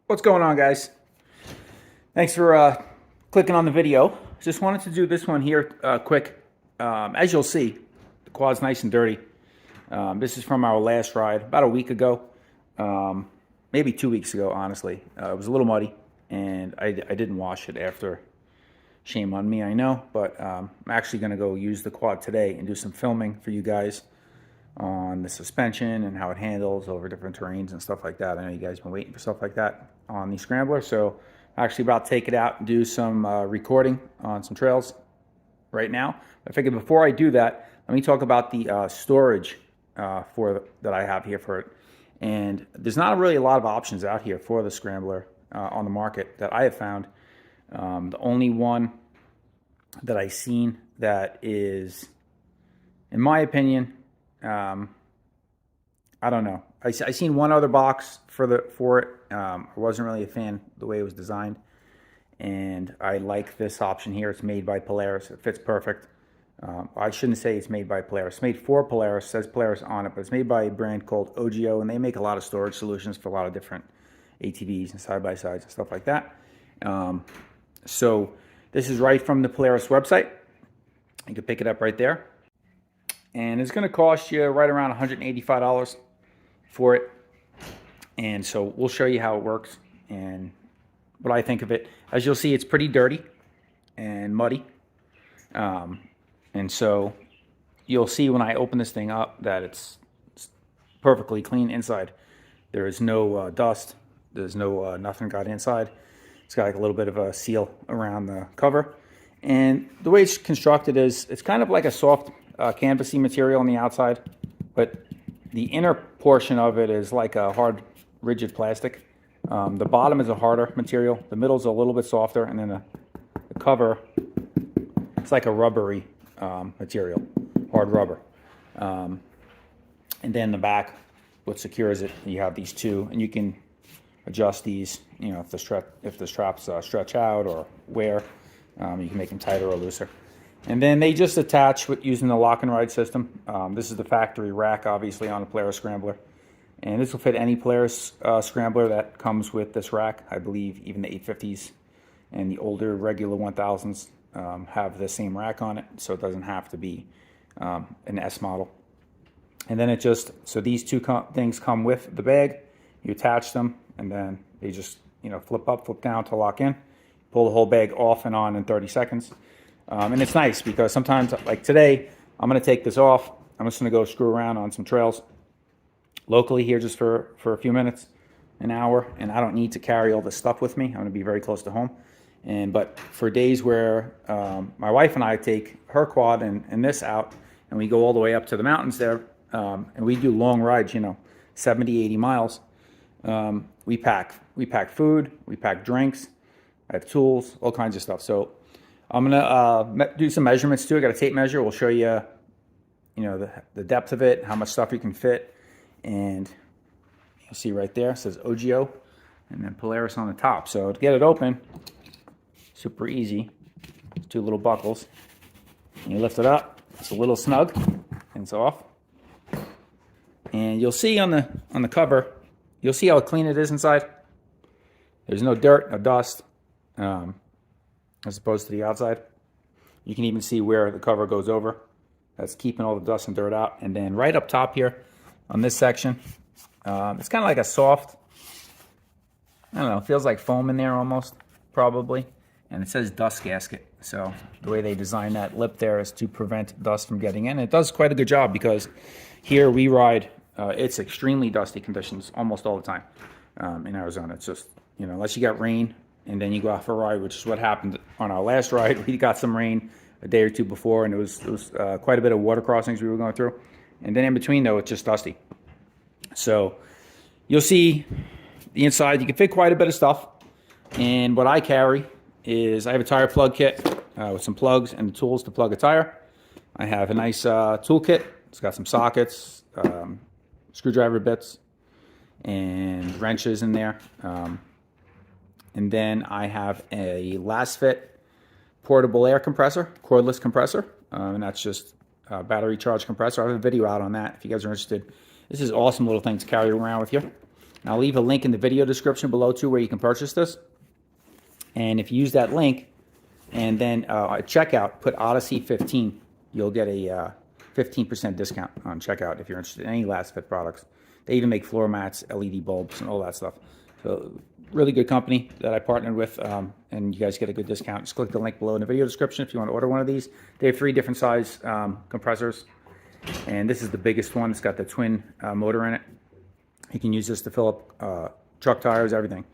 What's going on, guys? Thanks for clicking on the video. Just wanted to do this one here quick. As you'll see, the quad's nice and dirty. This is from our last ride about a week ago, maybe 2 weeks ago, honestly. It was a little muddy, and I didn't wash it after. Shame on me, I know, but I'm actually going to go use the quad today and do some filming for you guys on the suspension and how it handles over different terrains and stuff like that. I know you guys have been waiting for stuff like that on the Scrambler, so I'm actually about to take it out and do some recording on some trails right now. I figured before I do that, let me talk about the storage that I have here for it. And there's not really a lot of options out here for the Scrambler on the market that I have found. The only one that I've seen that is, in my opinion, I don't know. I seen one other box for it. I wasn't really a fan the way it was designed, and I like this option here. It's made by Polaris. It fits perfect. I shouldn't say it's made by Polaris. It's made for Polaris. It says Polaris on it, but it's made by a brand called Ogio, and they make a lot of storage solutions for a lot of different ATVs and side-by-sides and stuff like that. So this is right from the Polaris website. You can pick it up right there. And it's going to cost you right around $185 for it. And so we'll show you how it works and what I think of it. As you'll see, it's pretty dirty and muddy. And so you'll see when I open this thing up that it's perfectly clean inside. There is no dust. There's no nothing got inside. It's got like a little bit of a seal around the cover. And the way it's constructed is it's kind of like a soft canvasy material on the outside, but the inner portion of it is like a hard, rigid plastic. The bottom is a harder material. The middle's a little bit softer, and then the cover, it's like a rubbery material, hard rubber. And then the back, what secures it, you have these two, and you can adjust these, you know, if the straps stretch out or wear, you can make them tighter or looser. And then they just attach with using the lock and ride system. This is the factory rack, obviously, on a Polaris Scrambler. And this will fit any Polaris Scrambler that comes with this rack. I believe even the 850s and the older regular 1000s have the same rack on it, so it doesn't have to be an S model. And then it just, so these two things come with the bag. You attach them, and then they just, you know, flip up, flip down to lock in. Pull the whole bag off and on in 30 seconds. And it's nice because sometimes, like today, I'm going to take this off. I'm just going to go screw around on some trails locally here just for a few minutes, an hour, and I don't need to carry all this stuff with me. I'm going to be very close to home. But for days where my wife and I take her quad and this out, and we go all the way up to the mountains there, and we do long rides, you know, 70, 80 miles, we pack food, we pack drinks, I have tools, all kinds of stuff. So I'm gonna do some measurements too. I got a tape measure. We'll show you, you know, the depth of it, how much stuff you can fit, and you'll see right there it says Ogio, and then Polaris on the top. So to get it open, super easy. Two little buckles, and you lift it up. It's a little snug, and it's off. And you'll see on the cover, you'll see how clean it is inside. There's no dirt, no dust. As opposed to the outside. You can even see where the cover goes over. That's keeping all the dust and dirt out. And then right up top here on this section, it's kind of like a soft, I don't know, it feels like foam in there almost, probably. And it says dust gasket. So the way they designed that lip there is to prevent dust from getting in. It does quite a good job because here we ride, it's extremely dusty conditions almost all the time in Arizona. It's just, you know, unless you got rain, and then you go out for a ride, which is what happened on our last ride. We got some rain a day or two before, and it was quite a bit of water crossings we were going through. And then in between, though, it's just dusty. So you'll see the inside. You can fit quite a bit of stuff. And what I carry is I have a tire plug kit with some plugs and the tools to plug a tire. I have a nice tool kit. It's got some sockets, screwdriver bits, and wrenches in there. And then I have a last fit portable air compressor, cordless compressor, and that's just a battery charge compressor. I have a video out on that if you guys are interested. This is an awesome little thing to carry around with you. And I'll leave a link in the video description below too where you can purchase this. And if you use that link and then at checkout, put Odyssey 15, you'll get a 15% discount on checkout if you're interested in any Last Fit products. They even make floor mats, LED bulbs, and all that stuff. So really good company that I partnered with, and you guys get a good discount. Just click the link below in the video description if you want to order one of these. They have 3 different size compressors, and this is the biggest one. It's got the twin motor in it. You can use this to fill up truck tires, everything.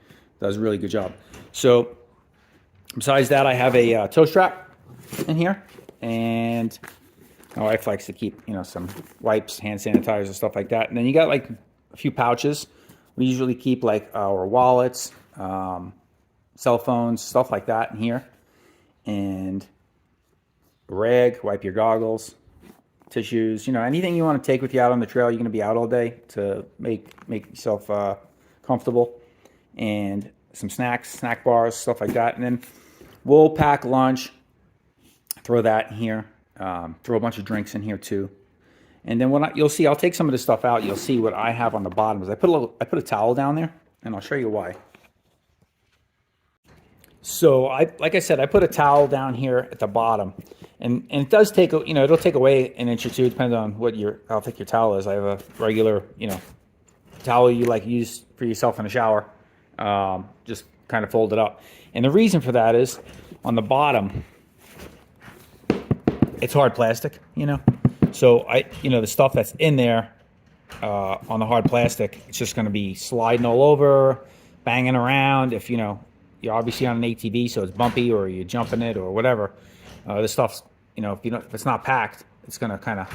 Does a really good job. So besides that, I have a tow strap in here, and my wife likes to keep, some wipes, hand sanitizers, and stuff like that. And then you got like a few pouches. We usually keep like our wallets, cell phones, stuff like that in here. And a rag, wipe your goggles, tissues, anything you want to take with you out on the trail. You're going to be out all day to make yourself comfortable. And some snacks, snack bars, stuff like that. And then we'll pack lunch, throw that in here, throw a bunch of drinks in here too. And then you'll see, I'll take some of this stuff out. You'll see what I have on the bottom. Is I put a towel down there, and I'll show you why. So like I said, I put a towel down here at the bottom, and it does take it'll take away an inch or two, depending on how thick your towel is. I have a regular towel you like use for yourself in the shower, just kind of fold it up. And the reason for that is on the bottom, it's hard plastic, So the stuff that's in there on the hard plastic, it's just going to be sliding all over, banging around. If you're obviously on an ATV, so it's bumpy, or you're jumping it or whatever, this stuff's if it's not packed, it's going to kind of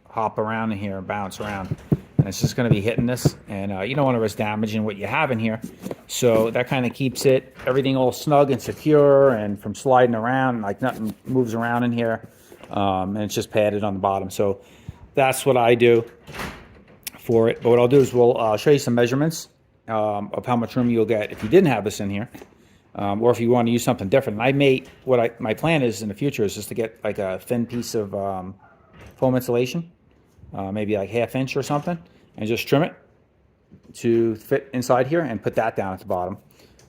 hop around in here and bounce around, and it's just going to be hitting this. And you don't want to risk damaging what you have in here, so that kind of keeps everything all snug and secure, and from sliding around, like nothing moves around in here. And it's just padded on the bottom. So that's what I do for it. But what I'll do is I'll show you some measurements of how much room you'll get if you didn't have this in here, or if you want to use something different. And my plan is in the future is just to get like a thin piece of foam insulation, maybe like 1/2 inch or something, and just trim it to fit inside here and put that down at the bottom.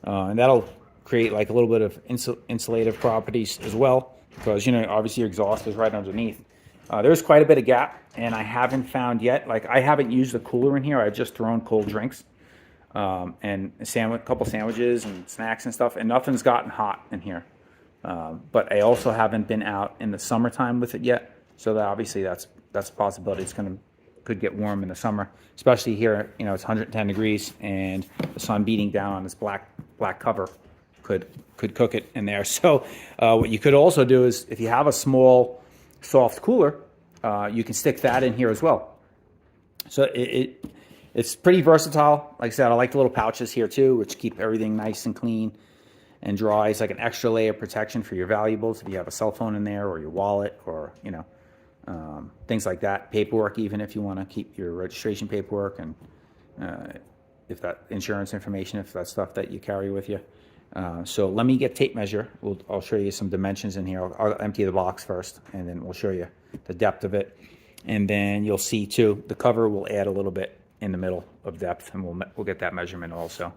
And that'll create like a little bit of insulative properties as well, because obviously your exhaust is right underneath. There's quite a bit of gap, and I haven't found yet, I haven't used the cooler in here. I've just thrown cold drinks and a couple sandwiches and snacks and stuff, and nothing's gotten hot in here. But I also haven't been out in the summertime with it yet, so that obviously that's a possibility. Could get warm in the summer, especially here. It's 110 degrees, and the sun beating down on this black cover could cook it in there. So what you could also do is, if you have a small soft cooler, you can stick that in here as well. So it's pretty versatile. Like I said, I like the little pouches here too, which keep everything nice and clean and dry. It's like an extra layer of protection for your valuables if you have a cell phone in there, or your wallet, or things like that. Paperwork, even if you want to keep your registration paperwork, and if that insurance information, if that's stuff that you carry with you. So let me get tape measure. I'll show you some dimensions in here. I'll empty the box first, and then we'll show you the depth of it. And then you'll see too, the cover will add a little bit in the middle of depth, and we'll get that measurement also.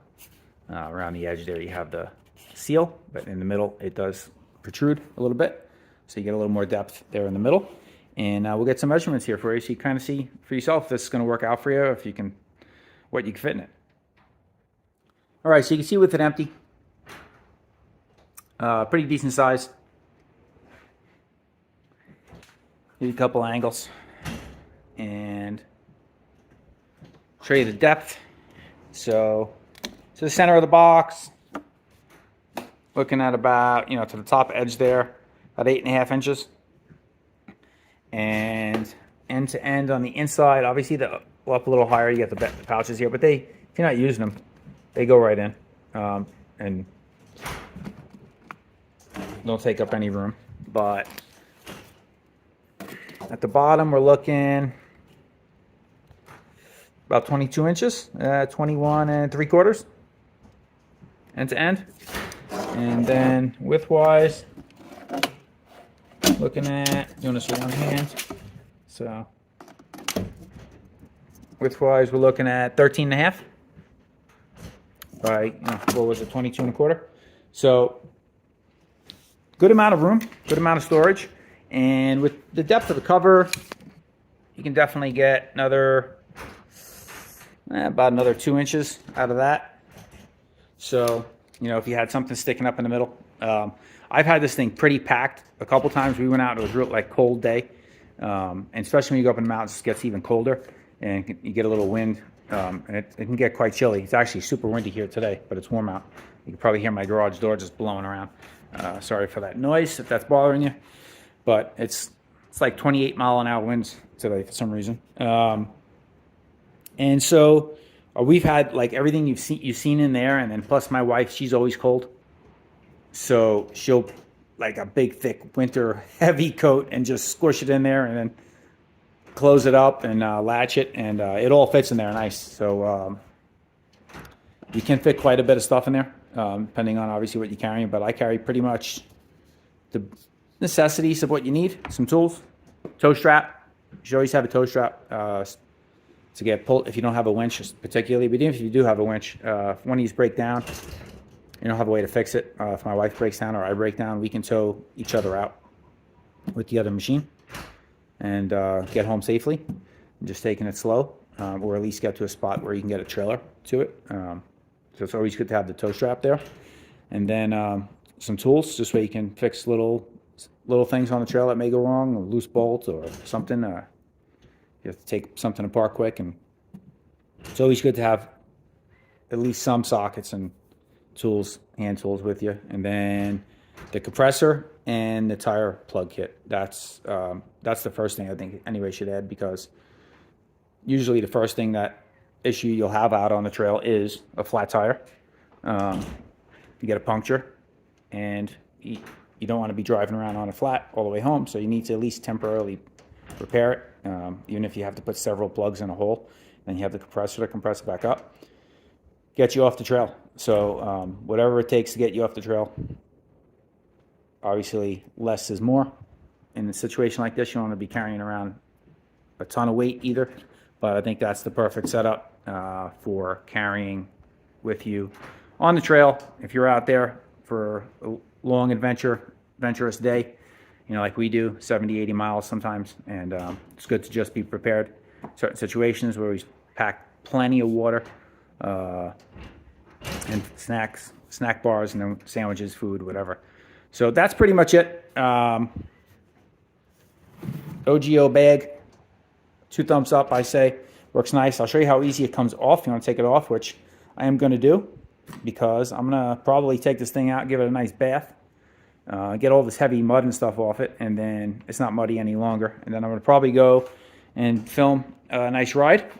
Around the edge there you have the seal, but in the middle it does protrude a little bit, so you get a little more depth there in the middle. And we'll get some measurements here for you, so you kind of see for yourself if this is going to work out for you, if you can, what you can fit in it. All right, so you can see with it empty, pretty decent size. Here's a couple angles, and show you the depth. So to the center of the box, looking at about, to the top edge there, about 8.5 inches. And end to end on the inside, obviously up a little higher, you get the pouches here, but if you're not using them, they go right in, and don't take up any room. But at the bottom, we're looking about 22 inches, 21 3/4, end to end. And then width-wise, looking at, doing this with one hand, so width-wise, we're looking at 13.5 by, what was it, 22 and a quarter. So good amount of room, good amount of storage. And with the depth of the cover, you can definitely get another, about another 2 inches out of that. So, if you had something sticking up in the middle. I've had this thing pretty packed. A couple times we went out, it was real cold day. And especially when you go up in the mountains, it gets even colder and you get a little wind. And it can get quite chilly. It's actually super windy here today, but it's warm out. You can probably hear my garage door just blowing around. Sorry for that noise if that's bothering you. But it's like 28-mile-an-hour winds today for some reason. And so we've had like everything you've seen in there, and then plus my wife, she's always cold. So she'll like a big, thick winter heavy coat and just squish it in there and then close it up and latch it, and it all fits in there nice. So you can fit quite a bit of stuff in there, depending on obviously what you're carrying. But I carry pretty much the necessities of what you need. Some tools, tow strap. You should always have a tow strap to get pulled if you don't have a winch, particularly. But even if you do have a winch, if one of these break down, you don't have a way to fix it. If my wife breaks down or I break down, we can tow each other out with the other machine and get home safely. And just taking it slow, or at least get to a spot where you can get a trailer to it. So it's always good to have the tow strap there. And then some tools, just so you can fix little things on the trail that may go wrong, a loose bolt or something. You have to take something apart quick, and it's always good to have at least some sockets and tools, hand tools with you. And then the compressor and the tire plug kit. That's the first thing I think anybody should add, because usually the first thing that issue you'll have out on the trail is a flat tire. You get a puncture, and you don't want to be driving around on a flat all the way home, so you need to at least temporarily repair it, even if you have to put several plugs in a hole. Then you have the compressor to compress it back up, get you off the trail. So whatever it takes to get you off the trail. Obviously, less is more. In a situation like this, you don't want to be carrying around a ton of weight either. But I think that's the perfect setup for carrying with you on the trail. If you're out there for a long adventurous day, like we do, 70, 80 miles sometimes. And it's good to just be prepared. Certain situations where we pack plenty of water and snack bars, and then sandwiches, food, whatever. So that's pretty much it. Ogio bag, 2 thumbs up, I say. Works nice. I'll show you how easy it comes off. You want to take it off, which I am going to do, because I'm going to probably take this thing out, give it a nice bath, get all this heavy mud and stuff off it, and then it's not muddy any longer. And then I'm going to probably go and film a nice ride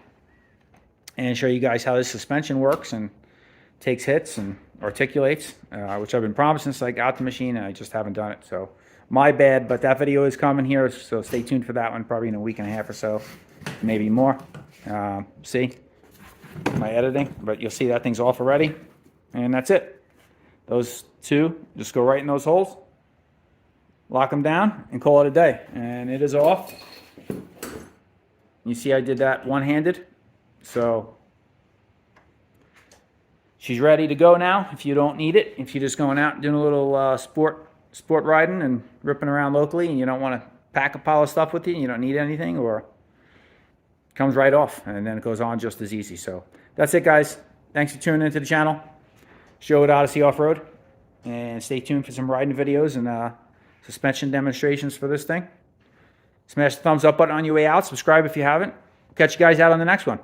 and show you guys how this suspension works and takes hits and articulates, which I've been promising since I got the machine, and I just haven't done it. So my bad, but that video is coming here, so stay tuned for that one, probably in a week and a half or so, maybe more. See my editing, but you'll see that thing's off already, and that's it. Those two just go right in those holes, lock them down, and call it a day. And it is off. You see I did that one-handed, so she's ready to go now if you don't need it. If you're just going out and doing a little sport riding and ripping around locally, and you don't want to pack a pile of stuff with you and you don't need anything, or it comes right off, and then it goes on just as easy. So that's it, guys. Thanks for tuning into the channel. Show at Odyssey Off-Road, and stay tuned for some riding videos and suspension demonstrations for this thing. Smash the thumbs up button on your way out. Subscribe if you haven't. Catch you guys out on the next one.